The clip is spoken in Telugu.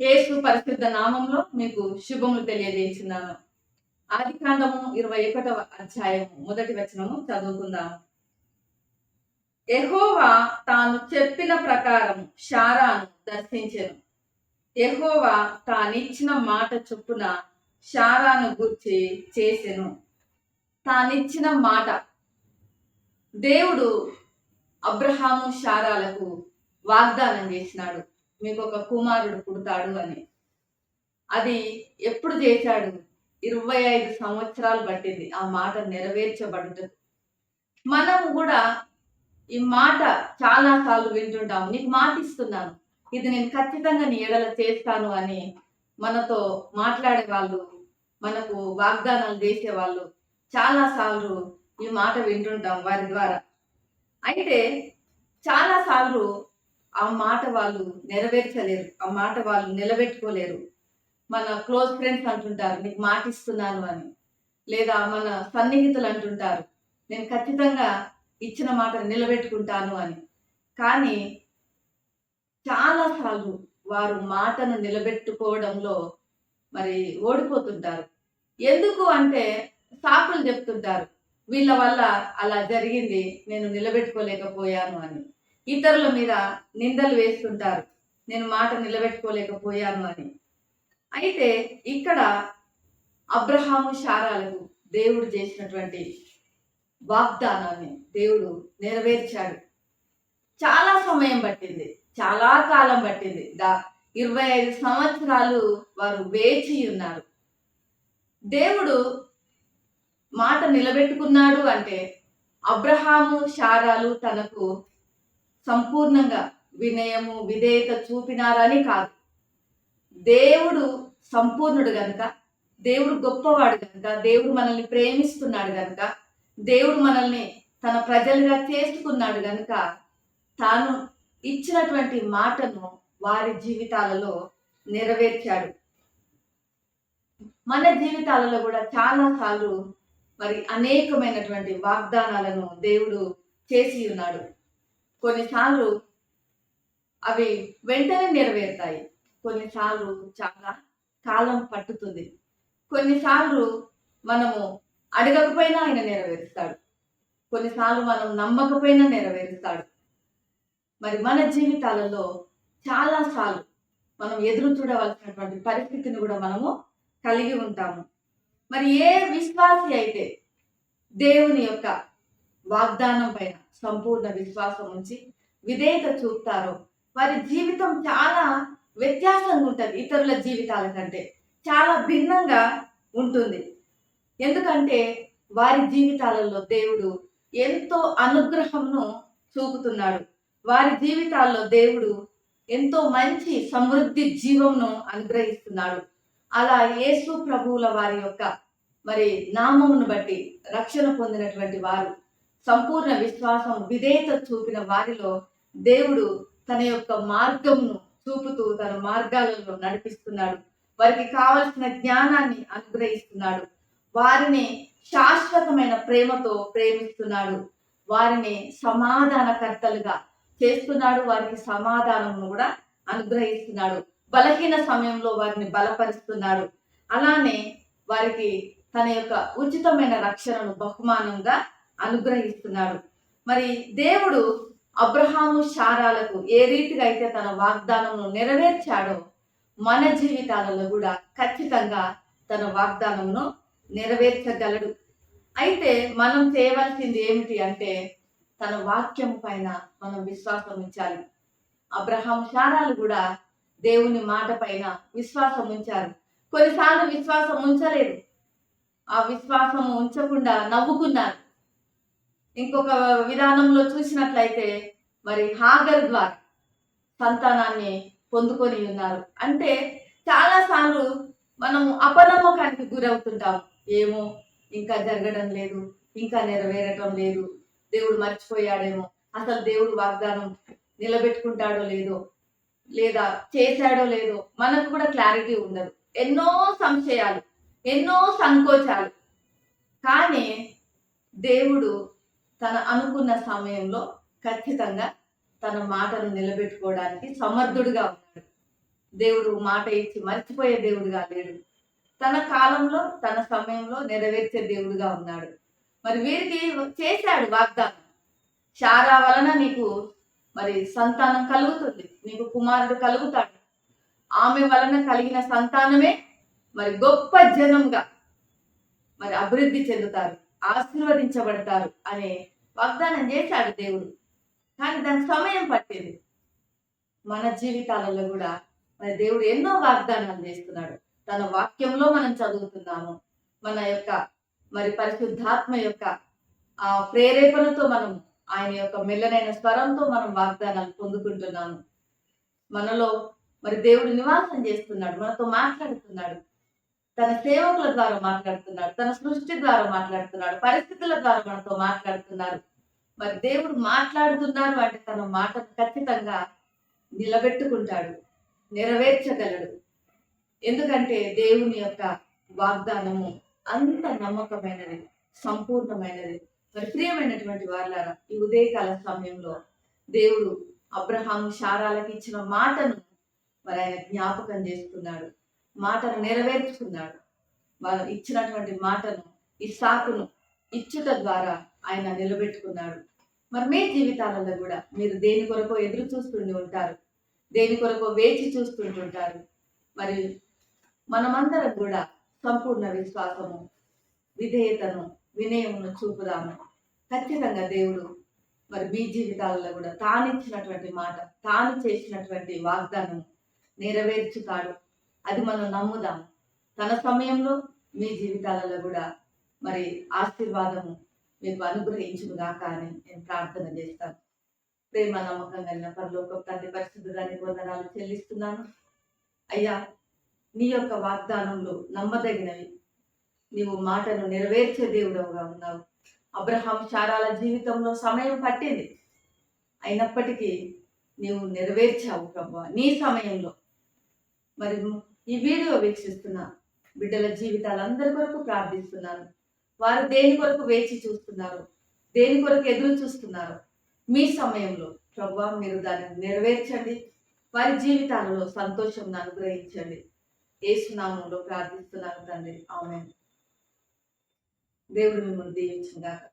యేసు పరిశుద్ధ నామంలో మీకు శుభములు తెలియజేస్తున్నాను. ఆదికాండము 21వ అధ్యాయము మొదటి వచనము చదువుకుందాం. యెహోవా తాను చెప్పిన ప్రకారం శారాను దర్శించెను. యెహోవా తానిచ్చిన మాట చొప్పున శారాను గూర్చి చేసెను. తానిచ్చిన మాట, దేవుడు అబ్రహాము శారాలకు వాగ్దానం చేసినాడు, మీకు ఒక కుమారుడు పుడతాడు అని. అది ఎప్పుడు చేశాడు? 25 సంవత్సరాలు పట్టింది ఆ మాట నెరవేర్చబడుతుంది. మనం కూడా ఈ మాట చాలా సార్లు వింటుంటాము. నీకు మాట ఇస్తున్నాను, ఇది నేను ఖచ్చితంగా నీ ఎడల చేస్తాను అని మనతో మాట్లాడే వాళ్ళు, మనకు వాగ్దానాలు చేసేవాళ్ళు చాలా సార్లు ఈ మాట వింటుంటాం వారి ద్వారా. అయితే చాలా సార్లు ఆ మాట వాళ్ళు నెరవేర్చలేరు, ఆ మాట వాళ్ళు నిలబెట్టుకోలేరు. మన క్లోజ్ ఫ్రెండ్స్ అంటుంటారు, నీకు మాట ఇస్తున్నాను అని. లేదా మన సన్నిహితులు అంటుంటారు, నేను ఖచ్చితంగా ఇచ్చిన మాట నిలబెట్టుకుంటాను అని. కానీ చాలా సార్లు వారు మాటను నిలబెట్టుకోవడంలో మరి ఓడిపోతుంటారు. ఎందుకు అంటే సాకులు చెప్తుంటారు, వీళ్ళ వల్ల అలా జరిగింది, నేను నిలబెట్టుకోలేకపోయాను అని. ఇతరుల మీద నిందలు వేస్తుంటారు, నేను మాట నిలబెట్టుకోలేకపోయాను అని. అయితే ఇక్కడ అబ్రహాము శారాలకు దేవుడు చేసినటువంటి వాగ్దానాన్ని దేవుడు నెరవేర్చాడు. చాలా సమయం పట్టింది, చాలా కాలం పట్టింది. 25 సంవత్సరాలు వారు వేచి ఉన్నారు. దేవుడు మాట నిలబెట్టుకున్నాడు అంటే అబ్రహాము శారాలు తనకు సంపూర్ణంగా వినయము విధేయత చూపినారని కాదు. దేవుడు సంపూర్ణుడు గనుక, దేవుడు గొప్పవాడు గనుక, దేవుడు మనల్ని ప్రేమిస్తున్నాడు గనుక, దేవుడు మనల్ని తన ప్రజలుగా చేసుకున్నాడు గనుక తాను ఇచ్చినటువంటి మాటను వారి జీవితాలలో నెరవేర్చాడు. మన జీవితాలలో కూడా చాలా సార్లు మరి అనేకమైనటువంటి వాగ్దానాలను దేవుడు చేసి ఉన్నాడు. కొన్నిసార్లు అవి వెంటనే నెరవేరుతాయి, కొన్నిసార్లు చాలా కాలం పట్టుతుంది. కొన్నిసార్లు మనము అడగకపోయినా ఆయన నెరవేరుస్తాడు, కొన్నిసార్లు మనం నమ్మకపోయినా నెరవేరుస్తాడు. మరి మన జీవితాలలో చాలా సార్లు మనం ఎదురు చూడవలసినటువంటి పరిస్థితిని కూడా మనము కలిగి ఉంటాము. మరి ఏ విశ్వాసి అయితే దేవుని యొక్క వాగ్దానం పైన సంపూర్ణ విశ్వాసం ఉంచి విధేయత చూపుతారో వారి జీవితం చాలా వ్యత్యాసంగా ఉంటుంది, ఇతరుల జీవితాల కంటే చాలా భిన్నంగా ఉంటుంది. ఎందుకంటే వారి జీవితాలలో దేవుడు ఎంతో అనుగ్రహమును చూపుతున్నాడు. వారి జీవితాల్లో దేవుడు ఎంతో మంచి సమృద్ధి జీవమును అనుగ్రహిస్తున్నాడు. అలా యేసు ప్రభువుల వారి యొక్క మరి నామమును బట్టి రక్షణ పొందినటువంటి వారు, సంపూర్ణ విశ్వాసం విధేయత చూపిన వారిలో దేవుడు తన యొక్క మార్గమును చూపుతూ తన మార్గాలలో నడిపిస్తున్నాడు. వారికి కావలసిన జ్ఞానాన్ని అనుగ్రహిస్తున్నాడు. వారిని శాశ్వతమైన ప్రేమతో ప్రేమిస్తున్నాడు. వారిని సమాధానకర్తలుగా చేస్తున్నాడు. వారికి సమాధానమును కూడా అనుగ్రహిస్తున్నాడు. బలహీన సమయంలో వారిని బలపరుస్తున్నాడు. అలానే వారికి తన యొక్క ఉచితమైన రక్షణను బహుమానంగా అనుగ్రహిస్తున్నాడు. మరి దేవుడు అబ్రహాము శారాలకు ఏ రీతిగా అయితే తన వాగ్దానమును నెరవేర్చాడో మన జీవితాలలో కూడా ఖచ్చితంగా తన వాగ్దానమును నెరవేర్చగలడు. అయితే మనం చేయవలసింది ఏమిటి అంటే తన వాక్యం పైన మనం విశ్వాసం ఉంచాలి. అబ్రహాము శారాలు కూడా దేవుని మాట పైన విశ్వాసం ఉంచారు. కొన్నిసార్లు విశ్వాసం ఉంచలేదు, ఆ విశ్వాసం ఉంచకుండా నవ్వుకున్నారు. ఇంకొక విధానంలో చూసినట్లయితే మరి హాగర్ ద్వారా సంతానాన్ని పొందుకొని ఉన్నారు. అంటే చాలా సార్లు మనము అపనమ్మకానికి గురవుతుంటాం. ఏమో ఇంకా జరగడం లేదు, ఇంకా నెరవేరటం లేదు, దేవుడు మర్చిపోయాడేమో, అసలు దేవుడు వాగ్దానం నిలబెట్టుకుంటాడో లేదో, లేదా చేశాడో లేదో మనకు కూడా క్లారిటీ ఉండదు. ఎన్నో సంశయాలు, ఎన్నో సంకోచాలు. కానీ దేవుడు తన అనుకున్న సమయంలో ఖచ్చితంగా తన మాటను నిలబెట్టుకోవడానికి సమర్థుడుగా ఉన్నాడు. దేవుడు మాట ఇచ్చి మర్చిపోయే దేవుడుగా లేడు. తన కాలంలో తన సమయంలో నెరవేర్చే దేవుడుగా ఉన్నాడు. మరి వీరికి చేశాడు వాగ్దానం. శారా వలన నీకు మరి సంతానం కలుగుతుంది, నీకు కుమారుడు కలుగుతాడు. ఆమె వలన కలిగిన సంతానమే మరి గొప్ప జనంగా మరి అభివృద్ధి చెందుతారు, ఆశీర్వదించబడతారు అనే వాగ్దానం చేశాడు దేవుడు. కానీ దాని సమయం పట్టింది. మన జీవితాలలో కూడా మరి దేవుడు ఎన్నో వాగ్దానాలు చేస్తున్నాడు. తన వాక్యంలో మనం చదువుతున్నాము. మన యొక్క మరి పరిశుద్ధాత్మ యొక్క ఆ ప్రేరేపణతో మనం ఆయన యొక్క మెల్లనైన స్వరంతో మనం వాగ్దానాలు పొందుకుంటున్నాము. మనలో మరి దేవుడు నివాసం చేస్తున్నాడు, మనతో మాట్లాడుతున్నాడు. తన సేవకుల ద్వారా మాట్లాడుతున్నాడు, తన సృష్టి ద్వారా మాట్లాడుతున్నాడు, పరిస్థితుల ద్వారా మనతో మాట్లాడుతున్నారు. మరి దేవుడు మాట్లాడుతున్నారు అంటే తన మాటను ఖచ్చితంగా నిలబెట్టుకుంటాడు, నెరవేర్చగలడు. ఎందుకంటే దేవుని యొక్క వాగ్దానము అంత నమ్మకమైనది, సంపూర్ణమైనది. మరి ప్రియమైనటువంటి వారలారా, ఈ ఉదయకాల సమయంలో దేవుడు అబ్రహాము శారాలకు ఇచ్చిన మాటను మరి ఆయన జ్ఞాపకం చేసుకున్నాడు, మాటను నెరవేర్చుకున్నాడు. వారు ఇచ్చినటువంటి మాటను ఇస్సాకును ఇచ్చుట ద్వారా ఆయన నిలబెట్టుకున్నాడు. మరి మీ జీవితాలలో కూడా మీరు దేని కొరకు ఎదురు చూస్తుండి ఉంటారు, దేని కొరకు వేచి చూస్తుంటుంటారు. మరి మనమందరం కూడా సంపూర్ణ విశ్వాసము, విధేయతను, వినయమును చూపుదాము. ఖచ్చితంగా దేవుడు మరి మీ జీవితాలలో కూడా తానిచ్చినటువంటి మాట, తాను చేసినటువంటి వాగ్దానం నెరవేర్చుతాడు. అది మనం నమ్ముదాము. తన సమయంలో మీ జీవితాలలో కూడా మరి ఆశీర్వాదము మీకు అనుగ్రహించుగాక అని నేను ప్రార్థన చేస్తాను. ప్రేమ నమ్మకం కలిగిన పరలోక తండ్రి, పరిశుద్ధుడానికి వందనాలు చెల్లిస్తున్నాను. అయ్యా, నీ యొక్క వాగ్దానంలో నమ్మదగినవి, నీవు మాటను నెరవేర్చే దేవుడవుగా ఉన్నావు. అబ్రహాం శారాల జీవితంలో సమయం పట్టింది, అయినప్పటికీ నీవు నెరవేర్చావు ప్రభువా నీ సమయంలో. మరి ఈ వీడియో వీక్షిస్తున్న బిడ్డల జీవితాలందరి కొరకు ప్రార్థిస్తున్నాను. వారు దేని కొరకు వేచి చూస్తున్నారు, దేని కొరకు ఎదురు చూస్తున్నారు, మీ సమయంలో ప్రభువా మీరు దాన్ని నెరవేర్చండి. వారి జీవితాలలో సంతోషం అనుగ్రహించండి. యేసు నామములో ప్రార్థిస్తున్నాను తండ్రి, ఆమేన్. దేవుడు మిమ్మల్ని దీవించుగాక.